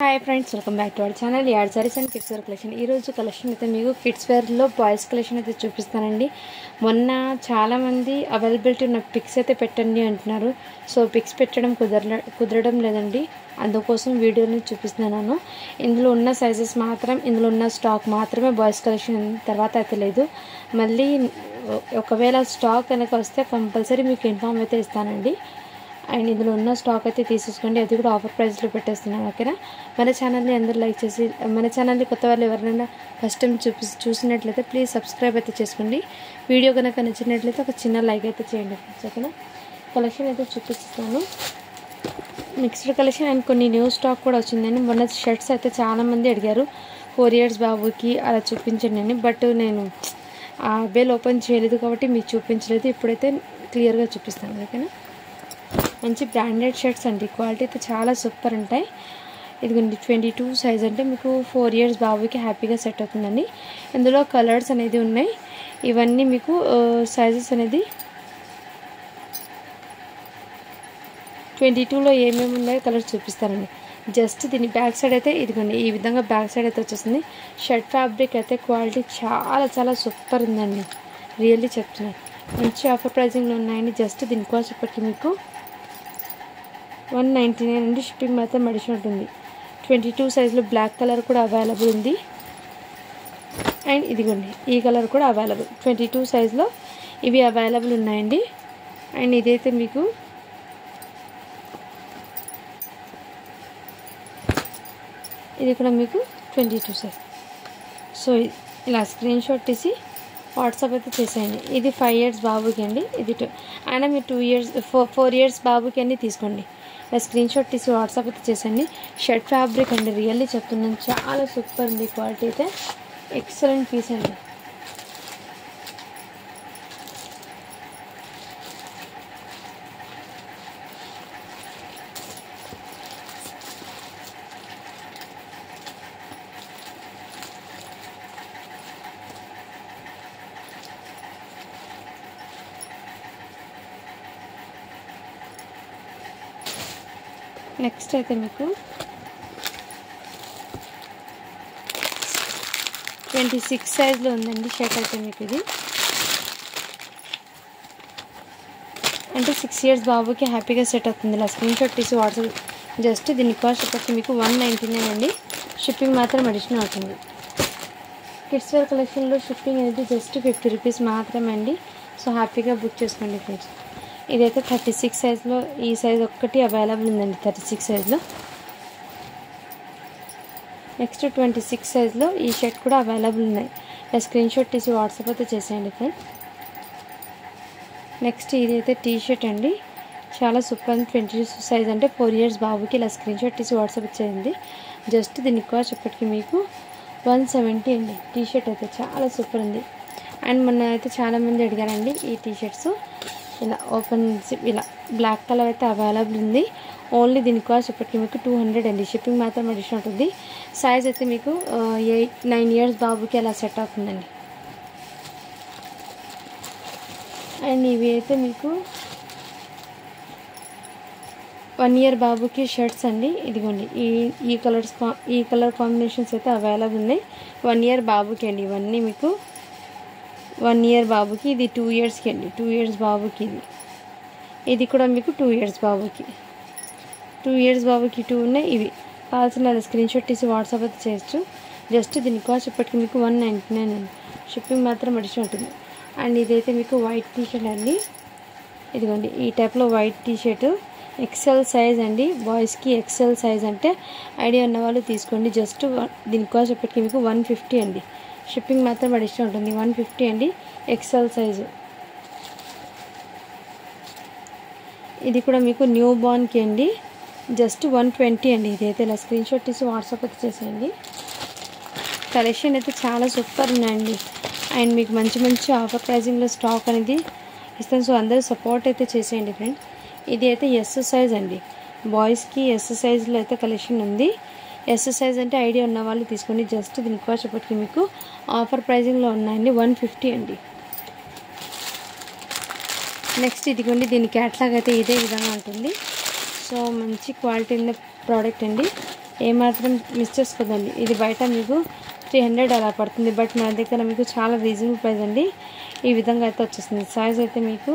Hi friends, welcome back to our channel add sarees and kids wear collection. ఈరోజు collection అయితే మీకు kids వేర్లో boys collection అయితే చూపిస్తానండి. మొన్న చాలామంది అవైలబిలిటీ ఉన్న పిక్స్ అయితే పెట్టండి అంటున్నారు. సో పిక్స్ పెట్టడం కుదరడం లేదండి, అందుకోసం వీడియోని చూపిస్తున్నాను. ఇందులో ఉన్న సైజెస్ మాత్రం, ఇందులో ఉన్న స్టాక్ మాత్రమే బాయ్స్ కలెక్షన్, తర్వాత అయితే లేదు. మళ్ళీ ఒకవేళ స్టాక్ కనుక వస్తే కంపల్సరీ మీకు ఇన్ఫామ్ అయితే ఇస్తానండి. అండ్ ఇందులో ఉన్న స్టాక్ అయితే తీసేసుకోండి, అది కూడా ఆఫర్ ప్రైస్లో పెట్టేస్తున్నాను. ఓకేనా? మన ఛానల్ని అందరూ లైక్ చేసి, మన ఛానల్ని కొత్త వాళ్ళు ఎవరైనా ఫస్ట్ టైం చూసినట్లయితే ప్లీజ్ సబ్స్క్రైబ్ అయితే చేసుకోండి. వీడియో కనుక నచ్చినట్లయితే ఒక చిన్న లైక్ అయితే చేయండి ఫ్రెండ్స్. ఓకేనా? కలెక్షన్ అయితే చూపిస్తాను, మిక్స్డ్ కలెక్షన్. అండ్ కొన్ని న్యూ స్టాక్ కూడా వచ్చిందండి. మొన్న షర్ట్స్ అయితే చాలామంది అడిగారు 4 years బాబుకి అలా చూపించండి అని, బట్ నేను ఆ బేల్ ఓపెన్ చేయలేదు కాబట్టి మీకు చూపించలేదు. ఇప్పుడైతే క్లియర్గా చూపిస్తాను. ఓకేనా? మంచి బ్రాండెడ్ షర్ట్స్ అండి, క్వాలిటీ అయితే చాలా సూపర్ ఉంటాయి. ఇదిగోండి 22 సైజ్, అంటే మీకు 4 years బాబుకి హ్యాపీగా సెట్ అవుతుందండి. ఇందులో కలర్స్ అనేది ఉన్నాయి. ఇవన్నీ మీకు సైజెస్ అనేది 22లో ఏమేమి ఉన్నాయో కలర్స్ చూపిస్తారండి. జస్ట్ దీని బ్యాక్ సైడ్ అయితే ఇదిగోండి ఈ విధంగా బ్యాక్ సైడ్ అయితే వచ్చేసింది. షర్ట్ ఫ్యాబ్రిక్ అయితే క్వాలిటీ చాలా చాలా సూపర్ ఉందండి, రియల్లీ చెప్తున్నాను. మంచి ఆఫర్ ప్రైజింగ్లో ఉన్నాయండి. జస్ట్ దీని కాస్ట్ ఇప్పటికి మీకు 199 అండి. షిప్పింగ్ మాత్రం అడిషనల్ ఉంటుంది. 22 సైజులో బ్లాక్ కలర్ కూడా అవైలబుల్ ఉంది. అండ్ ఇదిగోండి ఈ కలర్ కూడా అవైలబుల్, 22 సైజులో ఇవి అవైలబుల్ ఉన్నాయండి. అండ్ ఇదైతే మీకు ఇది కూడా మీకు 22 సైజ్. సో ఇలా స్క్రీన్ షాట్ తీసి వాట్సాప్ అయితే చేసేయండి. ఇది 5 years బాబుకి అండి, ఇది అయినా మీరు 4 years బాబుకి అన్నీ తీసుకోండి. ఇలా స్క్రీన్ షాట్ తీసి వాట్సాప్ అయితే చేసేయండి. షర్ట్ ఫ్యాబ్రిక్ అండి, రియల్లీ చెప్తున్నాను, చాలా సూపర్ ఉంది. క్వాలిటీ అయితే ఎక్సలెంట్ పీస్ అండి. నెక్స్ట్ అయితే మీకు 26 సైజ్లో ఉందండి షర్ట్ అయితే మీకు. ఇది అంటే 6 years బాబుకి హ్యాపీగా సెట్ అవుతుంది. ఇలా స్క్రీన్ షాట్ తీసి వాట్సాప్. జస్ట్ దీని కాస్ట్ వచ్చి మీకు 199 అండి. షిప్పింగ్ మాత్రం అడిషనల్ అవుతుంది. కిడ్స్ వేర్ కలెక్షన్లో షిప్పింగ్ అనేది జస్ట్ 50 రూపీస్ మాత్రమే అండి. సో హ్యాపీగా బుక్ చేసుకోండి ఫ్రెండ్స్. ఇదైతే 36 సైజ్లో, ఈ సైజ్ ఒక్కటి అవైలబుల్ ఉందండి 36 సైజ్లో. నెక్స్ట్ 26 సైజ్లో ఈ షర్ట్ కూడా అవైలబుల్ ఉన్నాయి. ఇలా స్క్రీన్ షాట్ తీసి వాట్సాప్ అయితే చేసేయండి ఫ్రెండ్స్. నెక్స్ట్ ఇదైతే టీ షర్ట్ అండి, చాలా సూపర్. 22 సైజ్, అంటే 4 years బాబుకి. ఇలా స్క్రీన్ షాట్ తీసి వాట్సాప్ చేయండి. జస్ట్ దీని కాస్ట్ ఇప్పటికి మీకు 170 అండి. టీ షర్ట్ అయితే చాలా సూపర్ ఉంది. అండ్ మొన్న అయితే చాలామంది అడిగారండి ఈ టీ షర్ట్స్. ఇలా ఓపెన్ ఇలా బ్లాక్ కలర్ అయితే అవైలబుల్ ఉంది. ఓన్లీ దీని కాస్ట్ ఇప్పటికి మీకు 200 అండి. షిప్పింగ్ మాత్రం అడిషనల్ ఉంటుంది. సైజ్ అయితే మీకు 9 years బాబుకి అలా సెట్ అవుతుందండి. అండ్ ఇవి అయితే మీకు 1 year బాబుకి షర్ట్స్ అండి. ఇదిగోండి ఈ కలర్ కాంబినేషన్స్ అయితే అవైలబుల్ ఉన్నాయి. 1 year బాబుకి అండి. ఇవన్నీ మీకు 1 year బాబుకి. ఇది 2 yearsకి అండి, 2 years బాబుకి. ఇది కూడా మీకు 2 years బాబుకి. 2 years బాబుకి 2 ఉన్నాయి. ఇవి కావాల్సిన స్క్రీన్ షాట్ తీసి వాట్సాప్ అయితే చేయొచ్చు. జస్ట్ దీని కాస్ట్ ఇప్పటికి మీకు 199 అండి. షిప్పింగ్ మాత్రం అడిషనల్ ఉంటుంది. అండ్ ఇదైతే మీకు వైట్ టీ షర్ట్ అండి. ఇదిగోండి ఈ టైప్లో white T shirt, XL size అండి. బాయ్స్కి ఎక్సెల్ సైజ్ అంటే ఐడియా ఉన్న వాళ్ళు తీసుకోండి. జస్ట్ దీని కాస్ట్ ఇప్పటికి మీకు 150 అండి. షిప్పింగ్ మాత్రం అడిషనల్ ఉంటుంది. 150 అండి, ఎక్సెల్ సైజు. ఇది కూడా మీకు న్యూ బార్న్కి అండి. జస్ట్ 120 అండి. ఇదైతే ఇలా స్క్రీన్ షాట్ తీసి వాట్సాప్ అయితే చేసేయండి. కలెక్షన్ అయితే చాలా సూపర్ ఉన్నాయండి. అండ్ మీకు మంచి మంచి ఆఫర్ ప్రైజింగ్లో స్టాక్ అనేది ఇస్తాను. సో అందరూ సపోర్ట్ అయితే చేసేయండి ఫ్రెండ్స్. ఇది అయితే ఎస్ సైజ్ అండి. బాయ్స్కి ఎస్ సైజ్లో అయితే కలెక్షన్ ఉంది. ఎస్ సైజ్ అంటే ఐడియా ఉన్న వాళ్ళు తీసుకోండి. జస్ట్ దీని కాస్ట్ ఇప్పటికి మీకు ఆఫర్ ప్రైజింగ్లో ఉన్నాయండి. 150 అండి. నెక్స్ట్ ఇదిగోండి దీని క్యాట్లాగ్ అయితే ఇదే విధంగా ఉంటుంది. సో మంచి క్వాలిటీ ఉన్న ప్రోడక్ట్ అండి. ఏమాత్రం మిస్ చేసుకోదండి. ఇది బయట మీకు 300 అలా పడుతుంది, బట్ మన దగ్గర మీకు చాలా రీజనబుల్ ప్రైస్ అండి. ఈ విధంగా అయితే వచ్చేస్తుంది. సైజ్ అయితే మీకు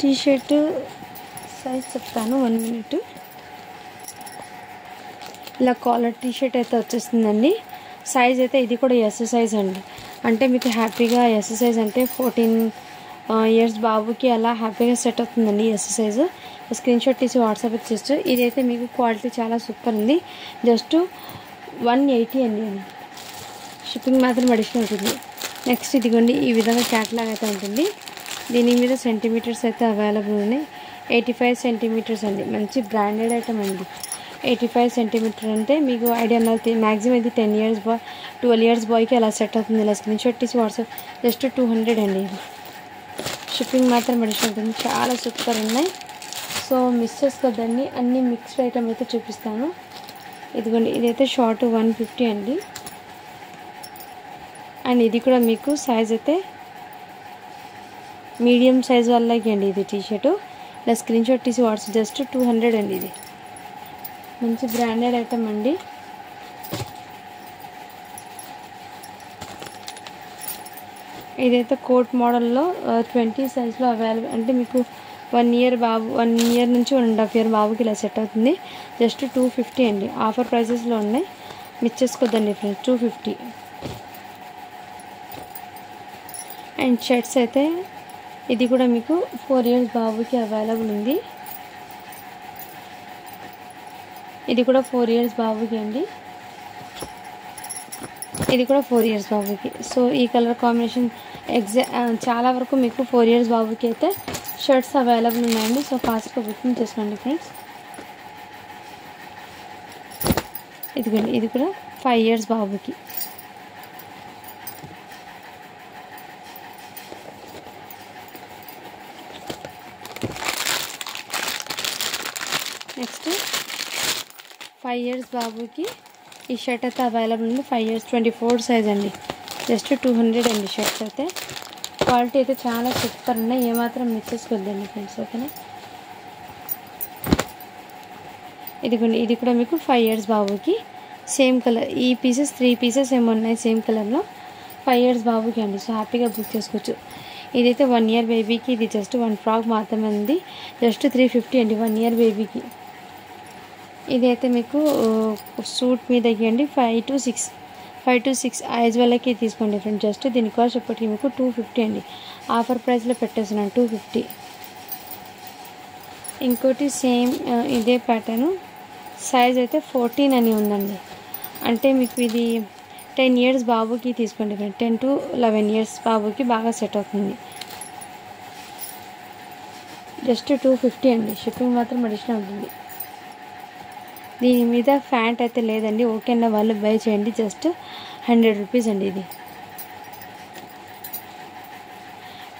టీషర్ట్ సైజ్ చెప్తాను, 1 మినిట్. ఇలా కాలర్ టీషర్ట్ అయితే వచ్చేస్తుందండి. సైజ్ అయితే ఇది కూడా ఎస్ సైజ్ అండి. అంటే మీకు హ్యాపీగా ఎస్ సైజ్ అంటే 14 ఇయర్స్ బాబుకి అలా హ్యాపీగా సెట్ అవుతుందండి ఎస్ సైజు. స్క్రీన్ షాట్ తీసి వాట్సాప్ చేస్తూ. ఇదైతే మీకు క్వాలిటీ చాలా సూపర్ ఉంది. జస్ట్ 180 అండి. షిప్పింగ్ మాత్రం అడిషనల్ ఉంటుంది. నెక్స్ట్ ఇదిగోండి, ఈ విధంగా క్యాట్లాగ్ అయితే ఉంటుంది. దీని మీద సెంటీమీటర్స్ అయితే అవైలబుల్ ఉన్నాయి. 85 సెంటీమీటర్స్ అండి. మంచి బ్రాండెడ్ ఐటమ్ అండి. 85 సెంటీమీటర్ అంటే మీకు ఐడియా ఉన్నది. మ్యాక్సిమం ఇది 10 ఇయర్స్ బాయ్ 12 ఇయర్స్ బాయ్కి అలా సెట్ అవుతుంది. ఇలా స్క్రీన్ షాట్ తీసి వాట్సాప్ జస్ట్ 200 అండి. ఇది షిప్పింగ్ మాత్రం అడిషనల్ ఉంటుంది. చాలా సూపర్ ఉన్నాయి. సో మిస్ చేసుకోద్దండి. అన్ని మిక్స్డ్ ఐటమ్ అయితే చూపిస్తాను. ఇదిగోండి, ఇదైతే షార్ట్ 150 అండి. అండ్ ఇది కూడా మీకు సైజ్ అయితే మీడియం సైజ్ వాళ్ళకి అండి. ఇది టీషర్టు ఇలా స్క్రీన్ షాట్ తీసి వాట్సాప్ జస్ట్ 200 అండి. ఇది మంచి బ్రాండెడ్ ఐటమ్ అండి. ఇదైతే కోట్ మోడల్లో 20 సైజ్లో అవైలబుల్. అంటే మీకు 1 ఇయర్ బాబు, 1 ఇయర్ నుంచి 1.5 ఇయర్ బాబుకి ఇలా సెట్ అవుతుంది. జస్ట్ 250 అండి. ఆఫర్ ప్రైజెస్లో ఉన్నాయి, మిస్ చేసుకోద్దండి ఫ్రెండ్స్. 250. అండ్ షర్ట్స్ అయితే ఇది కూడా మీకు 4 ఇయర్స్ బాబుకి అవైలబుల్ ఉంది. ఇది కూడా 4 ఇయర్స్ బాబుకి అండి. ఇది కూడా 4 ఇయర్స్ బాబుకి. సో ఈ కలర్ కాంబినేషన్ చాలా వరకు మీకు 4 ఇయర్స్ బాబుకి అయితే షర్ట్స్ అవైలబుల్ ఉన్నాయండి. సో ఫాస్ట్గా బుకింగ్ చేసుకోండి ఫ్రెండ్స్. ఇదిగోండి, ఇది కూడా 5 ఇయర్స్ బాబుకి. నెక్స్ట్ 5 ఇయర్స్ బాబుకి ఈ షర్ట్ అయితే అవైలబుల్ ఉంది. 5 ఇయర్స్ 24 సైజ్ అండి. జస్ట్ 200 అండి. షర్ట్స్ అయితే క్వాలిటీ అయితే చాలా సూపర్ ఉన్నాయి. ఏమాత్రం మిస్ చేసుకోవద్దండి ఫ్రెండ్స్. ఓకేనా. ఇదిగోండి, ఇది కూడా మీకు 5 ఇయర్స్ బాబుకి సేమ్ కలర్. ఈ పీసెస్ 3 పీసెస్ ఏమో ఉన్నాయి సేమ్ కలర్లో. 5 ఇయర్స్ బాబుకి అండి. సో హ్యాపీగా బుక్ చేసుకోవచ్చు. ఇదైతే 1 ఇయర్ బేబీకి. ఇది జస్ట్ 1 ఫ్రాక్ మాత్రమే ఉంది. జస్ట్ 350 అండి 1 ఇయర్ బేబీకి. ఇదైతే మీకు సూట్ మీదకి అండి 5 to 6 ఐజ్ వాళ్ళకి తీసుకోండి ఫ్రెండ్. జస్ట్ దీని కాస్ట్ ఇప్పటికి మీకు 250 అండి. ఆఫర్ ప్రైస్లో పెట్టేస్తున్నాను 250. ఇంకోటి సేమ్ ఇదే ప్యాటర్ను. సైజ్ అయితే 14 అని ఉందండి. అంటే మీకు ఇది 10 ఇయర్స్ బాబుకి తీసుకోండి ఫ్రెండ్. 10 to 11 ఇయర్స్ బాబుకి బాగా సెట్ అవుతుంది. జస్ట్ 250 అండి. షిప్పింగ్ మాత్రం అడిషనల్ ఉంటుంది. దీని మీద ఫ్యాంట్ అయితే లేదండి. ఓకే అన్న వాళ్ళు బై చేయండి. జస్ట్ 100 రూపీస్ అండి ఇది.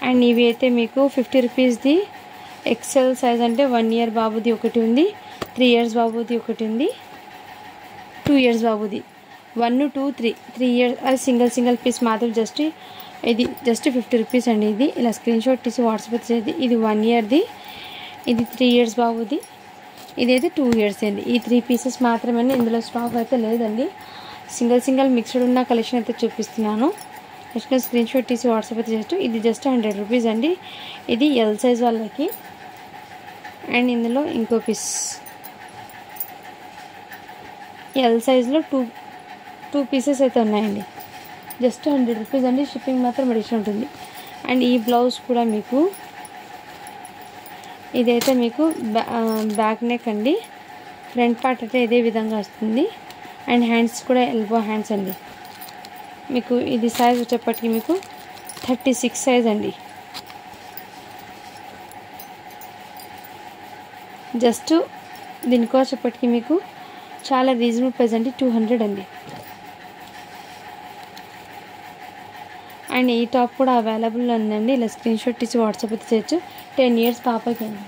అండ్ ఇవి అయితే మీకు 50 రూపీస్ది ఎక్సెల్ సైజ్. అంటే 1 ఇయర్ బాబుది ఒకటి ఉంది, 3 ఇయర్స్ బాబుది ఒకటి ఉంది, 2 ఇయర్స్ బాబుది. 1, 2, 3 ఇయర్స్ అది సింగిల్ పీస్ మాత్రం. జస్ట్ ఇది జస్ట్ 50 రూపీస్ అండి. ఇది ఇలా స్క్రీన్ షాట్ తీసి వాట్సాప్ చేసి. ఇది 1 ఇయర్ది, ఇది 3 ఇయర్స్ బాబుది, ఇదైతే 2 ఇయర్స్ అండి. ఈ 3 పీసెస్ మాత్రమే. ఇందులో స్టాక్ అయితే లేదండి. సింగిల్ మిక్స్డ్ ఉన్న కలెక్షన్ అయితే చూపిస్తున్నాను. నెక్స్ట్ స్క్రీన్ షాట్ తీసి వాట్సాప్ అయితే చేస్తూ. ఇది జస్ట్ 100 రూపీస్ అండి. ఇది ఎల్ సైజ్ వాళ్ళకి. అండ్ ఇందులో ఇంకో పీస్ ఎల్ సైజ్లో 2 పీసెస్ అయితే ఉన్నాయండి. జస్ట్ 100 రూపీస్ అండి. షిప్పింగ్ మాత్రం అడిషనల్ ఉంటుంది. అండ్ ఈ బ్లౌజ్ కూడా మీకు ఇదైతే మీకు బ్యాక్ నెక్ అండి. ఫ్రంట్ పార్ట్ అయితే ఇదే విధంగా వస్తుంది. అండ్ హ్యాండ్స్ కూడా ఎల్బో హ్యాండ్స్ అండి. మీకు ఇది సైజ్ వచ్చేప్పటికి మీకు 36 సైజ్ అండి. జస్ట్ దీనికి వచ్చేప్పటికి మీకు చాలా రీజనబుల్ ప్రైస్ అండి. 200 అండి. అండ్ ఈ టాప్ కూడా అవైలబుల్ ఉందండి. ఇలా స్క్రీన్ షాట్ తీసి వాట్సాప్ అయితే చేయొచ్చు. 10 ఇయర్స్ పాపకి అండి.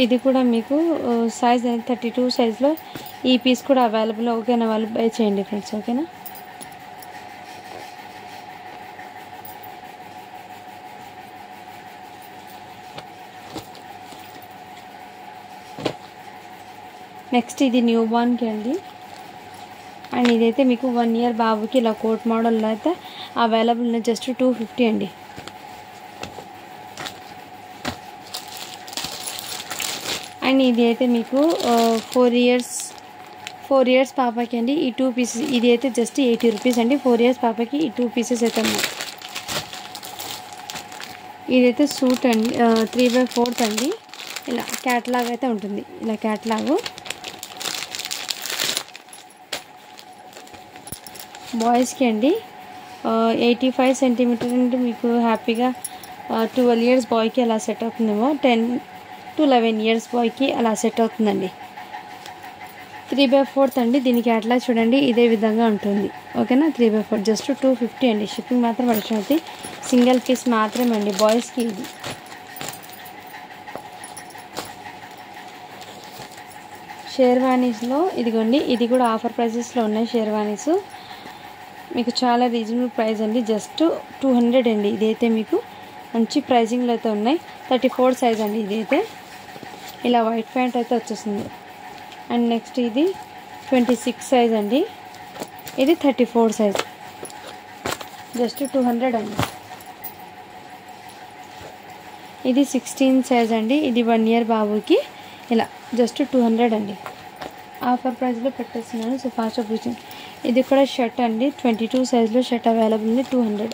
ఇది కూడా మీకు సైజ్ అనేది 32 సైజ్లో ఈ పీస్ కూడా అవైలబుల్. ఓకేనా, వాళ్ళు బై చేయండి ఫ్రెండ్స్. ఓకేనా, నెక్స్ట్ ఇది న్యూ బార్న్కి అండి. అండ్ ఇదైతే మీకు 1 ఇయర్ బాబుకి ఇలా కోట్ మోడల్లో అయితే అవైలబుల్ ఉన్నాయి. జస్ట్ 250 అండి. అండ్ ఇది అయితే మీకు 4 ఇయర్స్ పాపకి అండి. ఈ 2 పీసెస్ ఇది అయితే జస్ట్ 80 రూపీస్ అండి. 4 ఇయర్స్ పాపకి ఈ 2 పీసెస్ అయితే ఉన్నాయి. ఇదైతే సూట్ అండి, 3/4 అండి. ఇలా క్యాట్లాగ్ అయితే ఉంటుంది. ఇలా క్యాట్లాగు బాయ్స్కి అండి. 85 సెంటీమీటర్ అంటే మీకు హ్యాపీగా 12 ఇయర్స్ బాయ్కి అలా సెట్ అవుతుందేమో. 10 to 11 ఇయర్స్ బాయ్కి అలా సెట్ అవుతుందండి. 3/4 అండి. దీనికి అట్లా చూడండి ఇదే విధంగా ఉంటుంది. ఓకేనా, 3/4 జస్ట్ 250 అండి. షిప్పింగ్ మాత్రం అడిషనల్, సింగిల్ పీస్ మాత్రమే అండి బాయ్స్కి. ఇది షేర్వానీస్లో ఇదిగోండి, ఇది కూడా ఆఫర్ ప్రైజెస్లో ఉన్నాయి. షేర్వానీస్ మీకు చాలా రీజనబుల్ ప్రైస్ అండి. జస్ట్ 200 అండి. ఇదైతే మీకు మంచి ప్రైజింగ్లో అయితే ఉన్నాయి. 34 సైజ్ అండి. ఇదైతే ఇలా వైట్ ప్యాంట్ అయితే వచ్చేస్తుంది. అండ్ నెక్స్ట్ ఇది 26 సైజ్ అండి. ఇది 34 సైజ్. జస్ట్ 200 అండి. ఇది 16 సైజ్ అండి. ఇది 1 ఇయర్ బాబుకి ఇలా జస్ట్ 200 అండి. ఆఫర్ ప్రైస్లో పెట్టేస్తున్నాను. సో ఫాస్ట్ చూపించండి. ఇది కూడా షర్ట్ అండి. 22 సైజ్లో షర్ట్ అవైలబుల్ ఉంది. 200.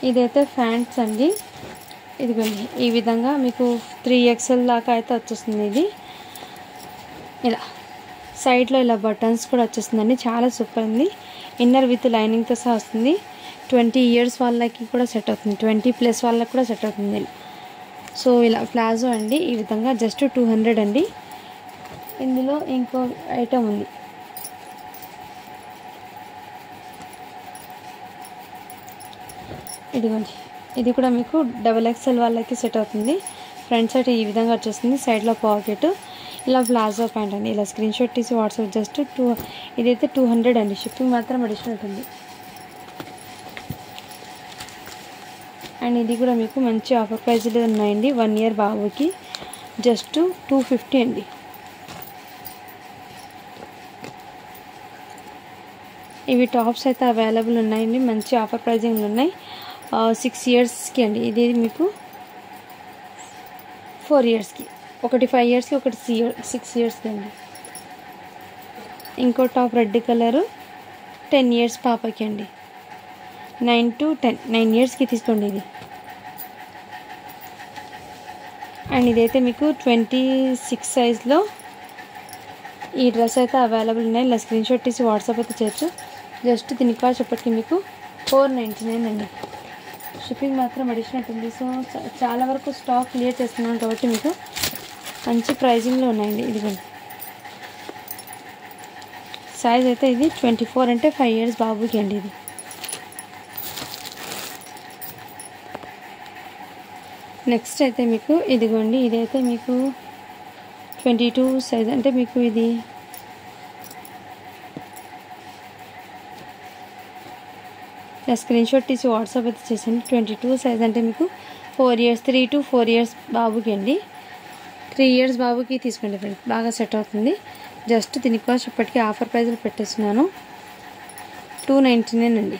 ఇదైతే ఫ్యాంట్స్ అండి. ఇదిగోండి ఈ విధంగా మీకు 3XL దాకా అయితే వచ్చేస్తుంది. ఇది ఇలా సైడ్లో ఇలా బటన్స్ కూడా వచ్చేస్తుందండి. చాలా సూపర్ ఉంది. ఇన్నర్ విత్ లైనింగ్తో సహా వస్తుంది. 20 ఇయర్స్ వాళ్ళకి కూడా సెట్ అవుతుంది. 20+ వాళ్ళకి కూడా సెట్ అవుతుంది. సో ఇలా ప్లాజో అండి. ఈ విధంగా జస్ట్ 200 అండి. ఇందులో ఇంకో ఐటమ్ ఉంది. ఇదిగోండి, ఇది కూడా మీకు XXL వాళ్ళకి సెట్ అవుతుంది. ఫ్రంట్ సైడ్ ఈ విధంగా వచ్చేస్తుంది. సైడ్లో పాకెట్, ఇలా ప్లాజో ప్యాంట్ అండి. ఇలా స్క్రీన్ షాట్ తీసి వాట్సాప్ జస్ట్ ఇదైతే 200 అండి. షిప్పింగ్ మాత్రం అడిషనల్ ఉంటుంది. అండ్ ఇది కూడా మీకు మంచి ఆఫర్ ప్రైస్లో ఉన్నాయండి. 1 ఇయర్ బాబుకి జస్ట్ 250 అండి. ఇవి టాప్స్ అయితే అవైలబుల్ ఉన్నాయండి. మంచి ఆఫర్ ప్రైజింగ్లు ఉన్నాయి. 6 ఇయర్స్కి అండి. ఇది మీకు 4 ఇయర్స్కి, ఒకటి 5 ఇయర్స్కి, ఒకటి 6 ఇయర్స్కి అండి. ఇంకో టాప్ రెడ్ కలరు 10 ఇయర్స్ పాపకి అండి. 9 to 10 9 ఇయర్స్కి తీసుకోండి ఇది. అండ్ ఇదైతే మీకు 26 సైజ్లో ఈ డ్రెస్ అయితే అవైలబుల్ ఉన్నాయి. ఇలా స్క్రీన్ షాట్ తీసి వాట్సాప్ అయితే చేయొచ్చు. జస్ట్ దీనికి కాస్ట్ చెప్పటికి మీకు 499 అండి. షిప్పింగ్ మాత్రం అడిషనల్ ఉంటుంది. సో చాలా వరకు స్టాక్ క్లియర్ చేస్తున్నాను కాబట్టి మీకు మంచి ప్రైజింగ్లో ఉన్నాయండి. ఇదిగోండి సైజ్ అయితే ఇది 24 అంటే 5 ఇయర్స్ బాబుకి అండి. ఇది నెక్స్ట్ అయితే మీకు ఇదిగోండి, ఇదైతే మీకు 22 సైజ్ అంటే మీకు ఇది స్క్రీన్ షాట్ తీసి వాట్సాప్ అయితే చేసండి. 22 సైజ్ అంటే మీకు 4 ఇయర్స్ 3 to 4 ఇయర్స్ బాబుకి అండి. 3 ఇయర్స్ బాబుకి తీసుకోండి ఫ్రెండ్స్, బాగా సెట్ అవుతుంది. జస్ట్ దీనికి కాస్ట్ ఇప్పటికీ ఆఫర్ ప్రైస్లో పెట్టేస్తున్నాను. 299 అండి.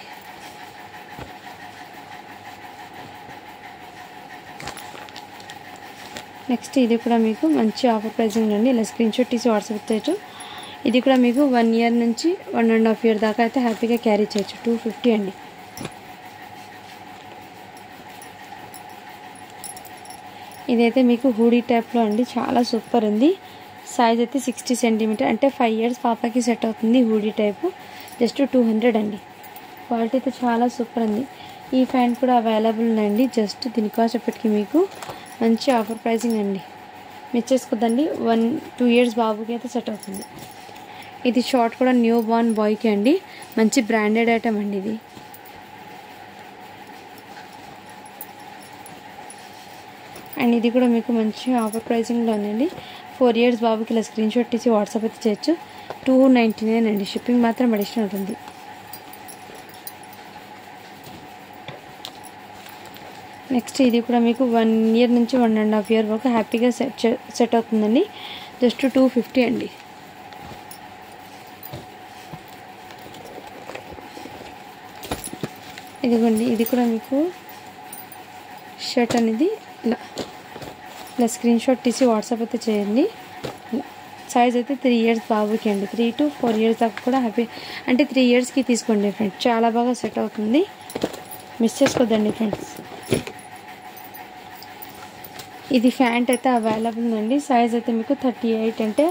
నెక్స్ట్ ఇది కూడా మీకు మంచి ఆఫర్ ప్రైజింగ్ అండి. ఇలా స్క్రీన్ షాట్ తీసి వాట్సాప్ చేయొచ్చు. ఇది కూడా మీకు 1 ఇయర్ నుంచి 1.5 ఇయర్ దాకా అయితే హ్యాపీగా క్యారీ చేయొచ్చు. 250 అండి. ఇదైతే మీకు హూడీ టైప్లో అండి. చాలా సూపర్ ఉంది. సైజ్ అయితే 60 సెంటీమీటర్ అంటే 5 ఇయర్స్ పాపకి సెట్ అవుతుంది. హూడీ టైపు జస్ట్ 200 అండి. క్వాలిటీ అయితే చాలా సూపర్ ఉంది. ఈ ప్యాంట్ కూడా అవైలబుల్ ఉందండి. జస్ట్ దీని కాస్ట్ ఎప్పటికీ మీకు మంచి ఆఫర్ ప్రైజింగ్ అండి. మిస్ చేసుకోద్దండి. 1-2 ఇయర్స్ బాబుకి అయితే సెట్ అవుతుంది. ఇది షార్ట్ కూడా న్యూ బార్న్ బాయ్కి అండి. మంచి బ్రాండెడ్ ఐటమ్ అండి ఇది. అండ్ ఇది కూడా మీకు మంచి ఆఫర్ ప్రైసింగ్లో ఉందండి. 4 ఇయర్స్ బాబుకి ఇలా స్క్రీన్ షాట్ తీసి వాట్సాప్ అయితే చేయొచ్చు. 299 అండి. షిప్పింగ్ మాత్రం అడిషనల్ ఉంటుంది. నెక్స్ట్ ఇది కూడా మీకు 1 ఇయర్ నుంచి 1.5 ఇయర్ వరకు హ్యాపీగా సెట్ అవుతుందండి. జస్ట్ 250 అండి. ఇదిగోండి, ఇది కూడా మీకు షర్ట్ అనేది ఇలా స్క్రీన్ షాట్ తీసి వాట్సాప్ అయితే చేయండి. సైజ్ అయితే 3 ఇయర్స్ బాబుకి అండి. 3 to 4 ఇయర్స్ దాకా కూడా హ్యాపీ, అంటే 3 ఇయర్స్కి తీసుకోండి ఫ్రెండ్స్. చాలా బాగా సెట్ అవుతుంది, మిస్ చేసుకోవద్దండి ఫ్రెండ్స్. ఇది ప్యాంట్ అయితే అవైలబుల్ ఉందండి. సైజ్ అయితే మీకు 38, అంటే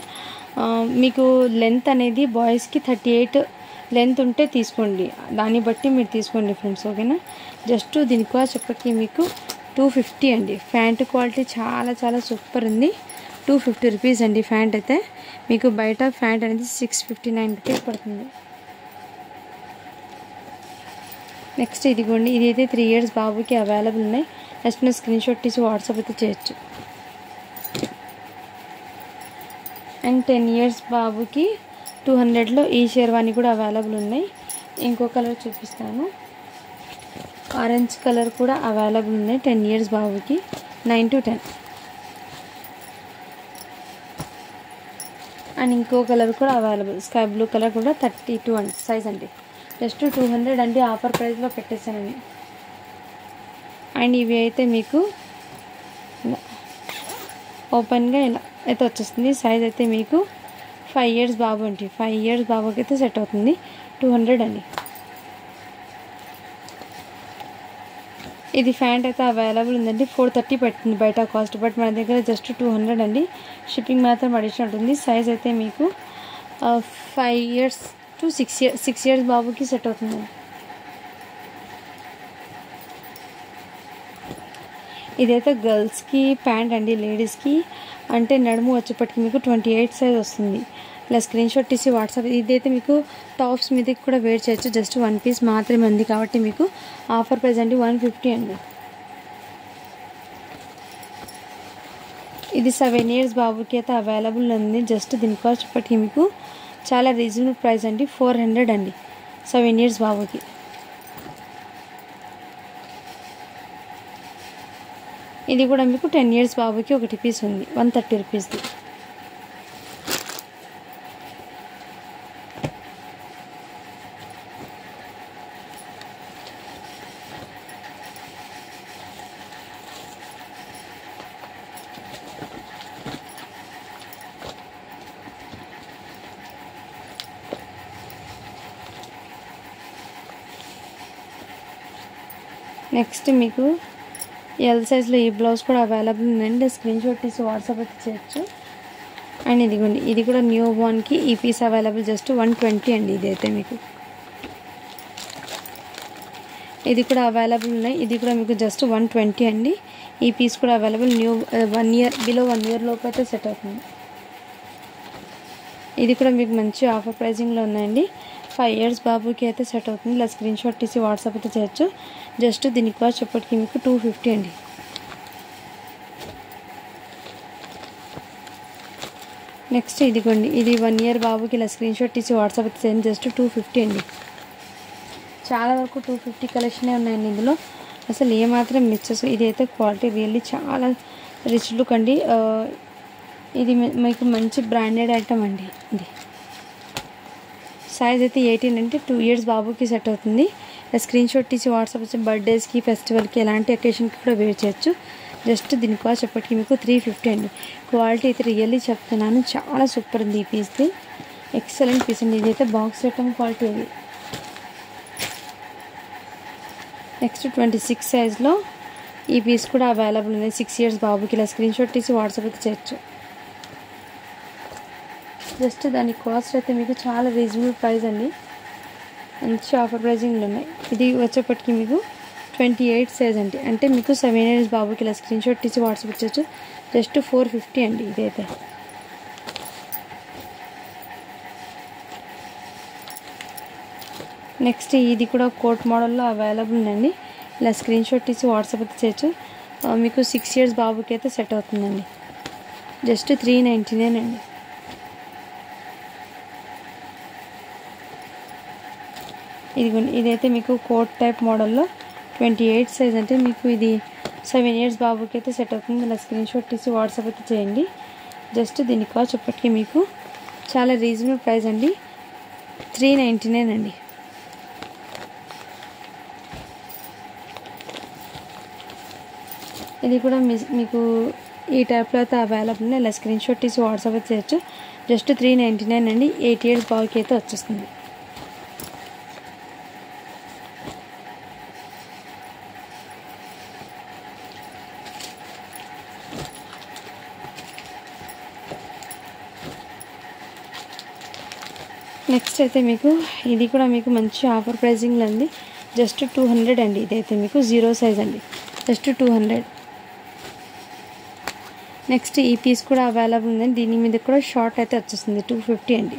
మీకు లెంత్ అనేది బాయ్స్కి 38 లెంత్ ఉంటే తీసుకోండి, దాన్ని బట్టి మీరు తీసుకోండి ఫ్రెండ్స్, ఓకేనా. జస్ట్ దీనికి కూడా చెప్పకి మీకు 250 అండి. ప్యాంట్ క్వాలిటీ చాలా చాలా సూపర్ ఉంది. 250 రూపీస్ అండి ప్యాంట్ అయితే. మీకు బయట ప్యాంట్ అనేది 659 రూపీస్ పడుతుంది. నెక్స్ట్ ఇదిగోండి, ఇది అయితే 3 ఇయర్స్ బాబుకి అవైలబుల్ ఉన్నాయి. నెక్స్ట్ నేను స్క్రీన్ షాట్ తీసి వాట్సాప్ అయితే చేయొచ్చు. అండ్ 10 ఇయర్స్ బాబుకి 200లో ఈ షేర్వాణి కూడా అవైలబుల్ ఉన్నాయి. ఇంకో కలర్ చూపిస్తాను. ఆరెంజ్ కలర్ కూడా అవైలబుల్ ఉన్నాయి 10 ఇయర్స్ బాబుకి. 9 to 10. అండ్ ఇంకో కలర్ కూడా అవైలబుల్, స్కై బ్లూ కలర్ కూడా 32 అండి సైజ్ అండి. జస్ట్ 200 అండి, ఆఫర్ ప్రైస్లో పెట్టేశానండి. అండ్ ఇవి అయితే మీకు ఓపెన్గా ఇలా అయితే వచ్చేస్తుంది. సైజ్ అయితే మీకు 5 ఇయర్స్ బాబు అండి. 5 ఇయర్స్ బాబుకి అయితే సెట్ అవుతుంది. 200 అండి. ఇది ప్యాంట్ అయితే అవైలబుల్ ఉందండి. 430 పడుతుంది బయట కాస్ట్, బట్ మన దగ్గర జస్ట్ 200 అండి. షిప్పింగ్ మాత్రం అడిషనల్ ఉంటుంది. సైజ్ అయితే మీకు 5 ఇయర్స్ to 6 ఇయర్స్ బాబుకి సెట్ అవుతుంది. ఇదైతే గర్ల్స్కి ప్యాంట్ అండి, లేడీస్కి అంటే నడుము వచ్చేప్పటికి మీకు 28 సైజ్ వస్తుంది. ఇలా స్క్రీన్ షాట్ తీసి వాట్సాప్, ఇదైతే మీకు టాప్స్ మీదకి కూడా వేర్ చేయొచ్చు. జస్ట్ 1 పీస్ మాత్రమే ఉంది కాబట్టి మీకు ఆఫర్ ప్రైస్ అండి 150 అండి. ఇది 7 ఇయర్స్ బాబుకి అయితే అవైలబుల్ ఉంది. జస్ట్ దీని కాస్ట్ ఇప్పటికి మీకు చాలా రీజనబుల్ ప్రైస్ అండి, 400 అండి 7 ఇయర్స్ బాబుకి. ఇది కూడా మీకు 10 ఇయర్స్ బాబుకి ఒకటి పీస్ ఉంది, 130 రూపీస్ది. నెక్స్ట్ మీకు ఎల్ సైజ్లో ఈ బ్లౌజ్ కూడా అవైలబుల్ ఉందండి. స్క్రీన్ షాట్ తీసి వాట్సాప్ అయితే చేయొచ్చు. అండ్ ఇదిగోండి, ఇది కూడా న్యూ బోర్న్కి ఈ పీస్ అవైలబుల్. జస్ట్ 120 అండి. ఇది అయితే మీకు ఇది కూడా అవైలబుల్ ఉన్నాయి. ఇది కూడా మీకు జస్ట్ 120 అండి. ఈ పీస్ కూడా available. New 1 year below 1 year లోపు అయితే సెట్ అవుతుంది. ఇది కూడా మీకు మంచి ఆఫర్ ప్రైజింగ్లో ఉన్నాయండి. 5 ఇయర్స్ బాబుకి అయితే సెట్ అవుతుంది. ఇలా స్క్రీన్ షాట్ తీసి వాట్సాప్ అయితే చేయొచ్చు. జస్ట్ దీనికి కాస్ట్ చెప్పటికి మీకు 250 అండి. నెక్స్ట్ ఇదిగోండి, ఇది 1 ఇయర్ బాబుకి ఇలా స్క్రీన్ షాట్ తీసి వాట్సాప్ అయితే చేయండి. జస్ట్ 250 అండి. చాలా వరకు 250 కలెక్షనే ఉన్నాయండి ఇందులో, అసలు ఏమాత్రం మిక్సెస్. ఇది అయితే క్వాలిటీ రియల్లీ చాలా రిచ్ లుక్ అండి. ఇది మీకు మంచి బ్రాండెడ్ ఐటమ్ అండి. ఇది సైజ్ అయితే 18 అంటే 2 ఇయర్స్ బాబుకి సెట్ అవుతుంది. స్క్రీన్ షాట్ తీసి వాట్సాప్ వచ్చి బర్త్డేస్కి, ఫెస్టివల్కి, ఎలాంటి అకేషన్కి కూడా వేర్ చేయొచ్చు. జస్ట్ దీని కాస్ట్ చెప్పటికి మీకు 350 అండి. క్వాలిటీ అయితే రియల్లీ చెప్తున్నాను, చాలా సూపర్ ఉంది ఈ పీస్ది. ఎక్సలెంట్ పీస్ అండి. ఇది అయితే బాక్స్ ఐటమ్ క్వాలిటీ అది. నెక్స్ట్ 26 సైజ్లో ఈ పీస్ కూడా అవైలబుల్ ఉంది. 6 ఇయర్స్ బాబుకి ఇలా స్క్రీన్ షాట్ తీసి వాట్సాప్ అయితే చేయొచ్చు. జస్ట్ దాని కాస్ట్ అయితే మీకు చాలా రీజనబుల్ ప్రైస్ అండి, మంచి ఆఫర్ ప్రైజింగ్లో ఉన్నాయి. ఇది వచ్చేప్పటికి మీకు 28 సైజ్ అండి, అంటే మీకు 7 ఇయర్స్ బాబుకి ఇలా స్క్రీన్ షాట్ తీసి వాట్సాప్ ఇచ్చచ్చు. జస్ట్ 450 అండి. ఇదైతే నెక్స్ట్ ఇది కూడా కోట్ మోడల్లో అవైలబుల్ ఉందండి. ఇలా స్క్రీన్ షాట్ తీసి వాట్సాప్ అయితే చేయొచ్చు. మీకు 6 years బాబుకి అయితే సెట్ అవుతుందండి. జస్ట్ 399 అండి. ఇదిగోండి, ఇదైతే మీకు కోట్ టైప్ మోడల్లో 28 సైజ్, అంటే మీకు ఇది 7 years బాబుకి అయితే సెట్ అవుతుంది. ఇలా స్క్రీన్ షాట్ తీసి వాట్సాప్ అయితే చేయండి. జస్ట్ దీని కాస్ట్ చెప్పటికి మీకు చాలా రీజనబుల్ ప్రైస్ అండి, 399 అండి. ఇది కూడా మీకు ఈ టైప్లో అయితే అవైలబుల్ ఉంది. ఇలా స్క్రీన్ షాట్ తీసి వాట్సాప్ అయితే చేయొచ్చు. జస్ట్ 399 అండి. 8 years బాబుకి అయితే వచ్చేస్తుంది. నెక్స్ట్ అయితే మీకు ఇది కూడా మీకు మంచి ఆఫర్ ప్రైజింగ్లో ఉంది. జస్ట్ 200 అండి. ఇదైతే మీకు 0 సైజ్ అండి, జస్ట్ 200. నెక్స్ట్ ఈ పీస్ కూడా అవైలబుల్ ఉందండి. దీని మీద కూడా షార్ట్ అయితే వచ్చేస్తుంది, 250 అండి.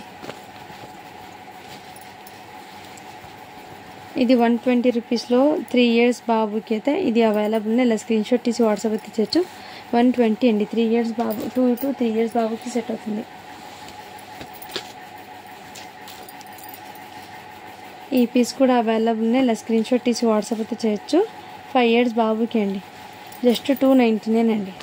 ఇది 120 రూపీస్లో 3 years బాబుకి అయితే ఇది అవైలబుల్ ఉంది. ఇలా స్క్రీన్ షాట్ తీసి వాట్సాప్ అయితే చేయొచ్చు. 120 అండి. 3 years బాబు, 2 to 3 years బాబుకి సెట్ అవుతుంది. ఈ పీస్ కూడా అవైలబుల్ ఉన్నాయి. ఇలా స్క్రీన్ షాట్ తీసి వాట్సాప్ అయితే చేయొచ్చు. 5 years బాబుకి అండి, జస్ట్ 299 అండి.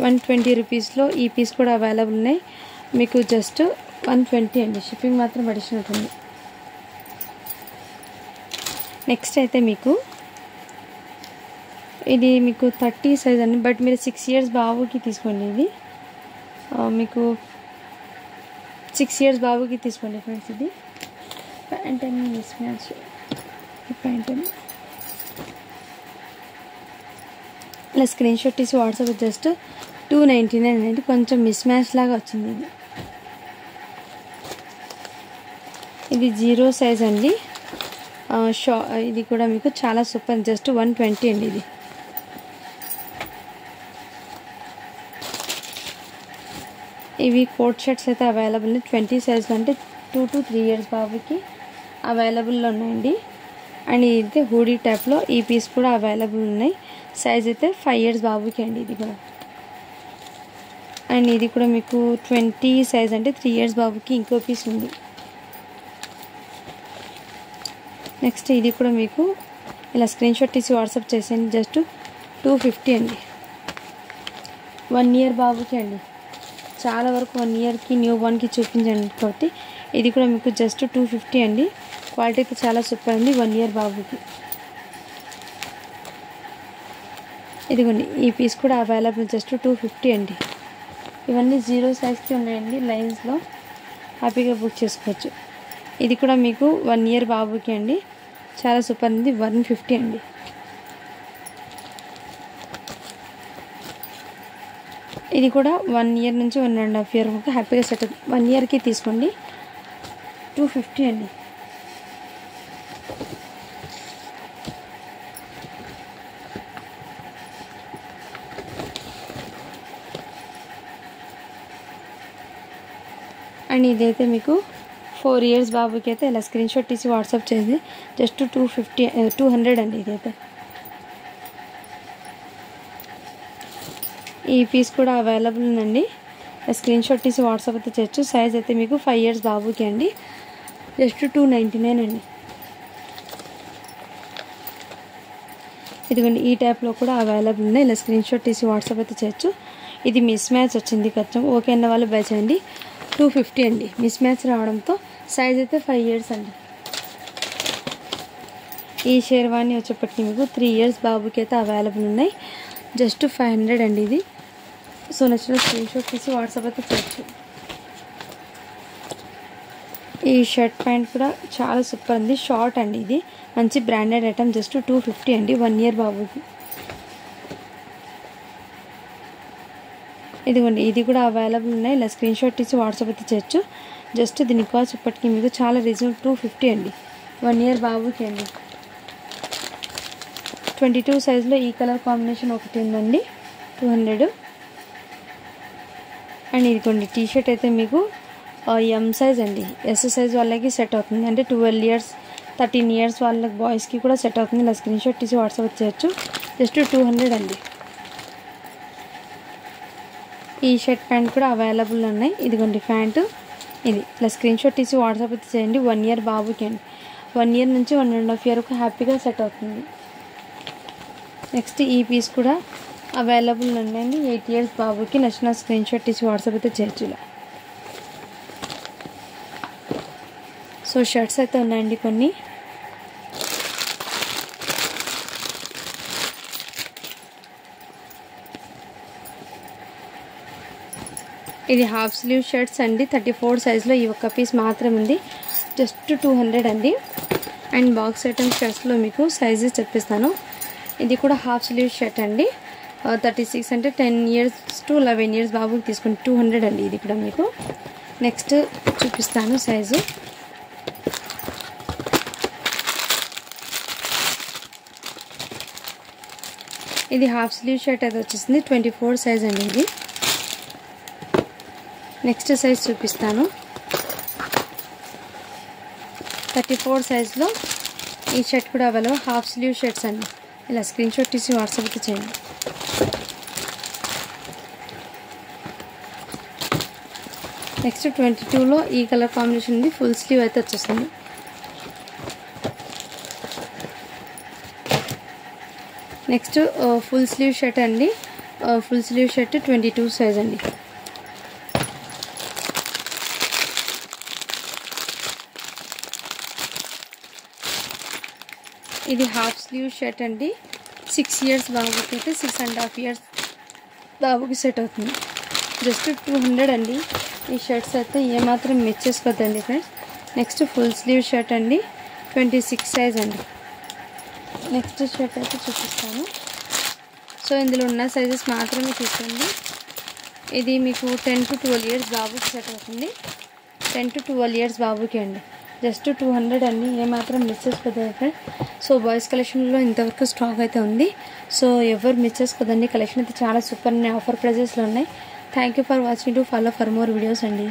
120 రూపీస్లో ఈ పీస్ కూడా అవైలబుల్ ఉన్నాయి. మీకు జస్ట్ 120 అండి. షిప్పింగ్ మాత్రం అడిషనల్ ఉంది. నెక్స్ట్ అయితే మీకు ఇది మీకు 30 సైజ్ అండి, బట్ మీరు 6 years బాబుకి తీసుకోండి. ఇది మీకు 6 years బాబుకి తీసుకోండి ఫ్రెండ్స్. ఇది pant and miss match, pant and ఇలా స్క్రీన్ షాట్ తీసి వాట్సాప్ జస్ట్ 299 అండి. కొంచెం మిస్ మ్యాచ్ లాగా వచ్చింది. ఇది 0 సైజ్ అండి. ఇది కూడా మీకు చాలా సూపర్, జస్ట్ 120 అండి. ఇది ఇవి కోట్ షర్ట్స్ అయితే అవైలబుల్ 20 సైజ్లో, అంటే 2 to 3 years బాబుకి అవైలబుల్లో ఉన్నాయండి. అండ్ ఇది హూడీ టైప్లో ఈ పీస్ కూడా అవైలబుల్ ఉన్నాయి. సైజ్ అయితే 5 years బాబుకి అండి. ఇది కూడా అండ్ ఇది కూడా మీకు 20 సైజ్, అంటే 3 years బాబుకి ఇంకో పీస్ ఉంది. నెక్స్ట్ ఇది కూడా మీకు ఇలా స్క్రీన్ షాట్ తీసి వాట్సాప్ చేసేయండి. జస్ట్ 250 అండి. 1 year బాబుకి అండి. చాలా వరకు 1 yearకి న్యూ బోర్న్కి చూపించండి కాబట్టి ఇది కూడా మీకు జస్ట్ 250 అండి. క్వాలిటీ అయితే చాలా సూపర్ అండి. 1 year బాబుకి ఇదిగోండి, ఈ పీస్ కూడా అవైలబుల్, జస్ట్ 250 అండి. ఇవన్నీ 0 సైజ్కి ఉన్నాయండి. లైన్స్లో హ్యాపీగా బుక్ చేసుకోవచ్చు. ఇది కూడా మీకు 1 year బాబుకి అండి. చాలా సూపర్ ఉంది. 150 అండి. ఇది కూడా 1 year నుంచి 1.5 year వరకు హ్యాపీగా సెట్ అవుతుంది. 1 yearకి తీసుకోండి, 250 అండి. అండ్ ఇదైతే మీకు 4 years బాబుకి అయితే ఇలా స్క్రీన్ షాట్ తీసి వాట్సాప్ చేసి జస్ట్ 200 అండి. ఇదైతే ఈ పీస్ కూడా అవైలబుల్ ఉందండి. స్క్రీన్ షాట్ తీసి వాట్సాప్ అయితే చేయొచ్చు. సైజ్ అయితే మీకు 5 years బాబుకి అండి, జస్ట్ 299 అండి. ఇదిగోండి, ఈ టైప్లో కూడా అవైలబుల్ ఉంది. ఇలా స్క్రీన్ షాట్ తీసి వాట్సాప్ అయితే చేయొచ్చు. ఇది మిస్ మ్యాచ్ వచ్చింది కొంచెం, ఓకే అన్న వాళ్ళు బై చేయండి. 250 అండి. మిస్ మ్యాచ్ రావడంతో సైజ్ అయితే 5 years అండి. ఈ షేర్వాణి వచ్చేప్పటికి మీకు 3 years బాబుకి అయితే అవైలబుల్ ఉన్నాయి. జస్ట్ 500 అండి. ఇది సో నచ్చిన స్క్రీన్ షాట్ తీసి వాట్సాప్ అయితే చేయొచ్చు. ఈ షర్ట్ ప్యాంట్ కూడా చాలా సూపర్ ఉంది. షార్ట్ అండి. ఇది మంచి బ్రాండెడ్ ఐటమ్. జస్ట్ 250 అండి. 1 year బాబుకి. ఇదిగోండి, ఇది కూడా అవైలబుల్ ఉన్నాయి. ఇలా స్క్రీన్ షాట్ తీసి వాట్సాప్ అయితే చేయొచ్చు. జస్ట్ దీని కాస్ట్ ఇప్పటికీ మీకు చాలా రీజనబుల్, 250 అండి. 1 year బాబుకి అండి. 22 సైజులో ఈ కలర్ కాంబినేషన్ ఒకటి ఉందండి, 200. అండ్ ఇదిగోండి, టీషర్ట్ అయితే మీకు ఎం సైజ్ అండి. ఎస్ సైజ్ వాళ్ళకి సెట్ అవుతుంది, అంటే 12 years 13 ఇయర్స్ వాళ్ళకి బాయ్స్కి కూడా సెట్ అవుతుంది. ఇలా స్క్రీన్ షాట్ తీసి వాట్సాప్ చేయొచ్చు. జస్ట్ 200 అండి. ఈ షర్ట్ ప్యాంట్ కూడా అవైలబుల్ ఉన్నాయి. ఇదిగోండి ప్యాంటు. ఇది ఇలా స్క్రీన్ షాట్ తీసి వాట్సాప్ అయితే చేయండి. 1 ఇయర్ బాబుకి అండి. 1 ఇయర్ నుంచి 1.5 ఇయర్ వరకు హ్యాపీగా సెట్ అవుతుంది. నెక్స్ట్ ఈ పీస్ కూడా అవైలబుల్ ఉన్నాయండి. 8 ఇయర్స్ బాబుకి నచ్చిన స్క్రీన్ షాట్ తీసి వాట్సాప్ అయితే చేయొచ్చు. ఇలా సో షర్ట్స్ అయితే ఉన్నాయండి కొన్ని. ఇది హాఫ్ స్లీవ్ షర్ట్స్ అండి. 34 సైజ్లో ఈ ఒక్క పీస్ మాత్రం ఉంది. జస్ట్ 200 అండి. అండ్ బాక్స్ ఐటమ్ షర్ట్స్లో మీకు సైజెస్ చెప్పిస్తాను. ఇది కూడా హాఫ్ స్లీవ్ షర్ట్ అండి. 36 అంటే 10 ఇయర్స్ టు 11 ఇయర్స్ బాబుకి తీసుకుని 200 అండి. ఇది కూడా మీకు నెక్స్ట్ చూపిస్తాను సైజు. ఇది హాఫ్ స్లీవ్ షర్ట్ అయితే వచ్చేసింది. 24 సైజ్ అండి ఇది. నెక్స్ట్ సైజ్ చూపిస్తాను. 34 సైజ్లో ఈ షర్ట్ కూడా అవైలబుల్. హాఫ్ స్లీవ్ షర్ట్స్ అండి. ఇలా స్క్రీన్ షాట్ తీసి వాట్సాప్కి చేయండి. నెక్స్ట్ 22లో ఈ కలర్ కాంబినేషన్ ఉంది. ఫుల్ స్లీవ్ అయితే వచ్చేస్తుంది. నెక్స్ట్ ఫుల్ స్లీవ్ షర్ట్ అండి. ఫుల్ స్లీవ్ షర్ట్ 22 సైజ్ అండి. ఇది హాఫ్ స్లీవ్ షర్ట్ అండి. 6 ఇయర్స్ బాబుకి అయితే 6.5 ఇయర్స్ బాబుకి సెట్ అవుతుంది. జస్ట్ 200 అండి. ఈ షర్ట్స్ అయితే ఏమాత్రం మిస్ చేసుకోవద్దండి friends. Next full sleeve shirt అండి. 26 సైజ్ అండి. నెక్స్ట్ షర్ట్ అయితే చూపిస్తాను. సో ఇందులో ఉన్న సైజెస్ మాత్రమే తీసుకోండి. ఇది మీకు 10 to 12 ఇయర్స్ బాబుకి సెట్ అవుతుంది. 10 to 12 ఇయర్స్ బాబుకి అండి. జస్ట్ 200 అండి. ఏమాత్రం మిస్ చేసుకోవద్దండి ఫ్రెండ్స్. సో బాయ్స్ కలెక్షన్లో ఇంతవరకు స్టాక్ అయితే ఉంది. సో ఎవరు మిస్ చేసుకోదండి. కలెక్షన్ అయితే చాలా సూపర్ ఉన్నాయి. ఆఫర్ ప్రైజెస్లో ఉన్నాయి. Thank you for watching. To follow for more videos అండి.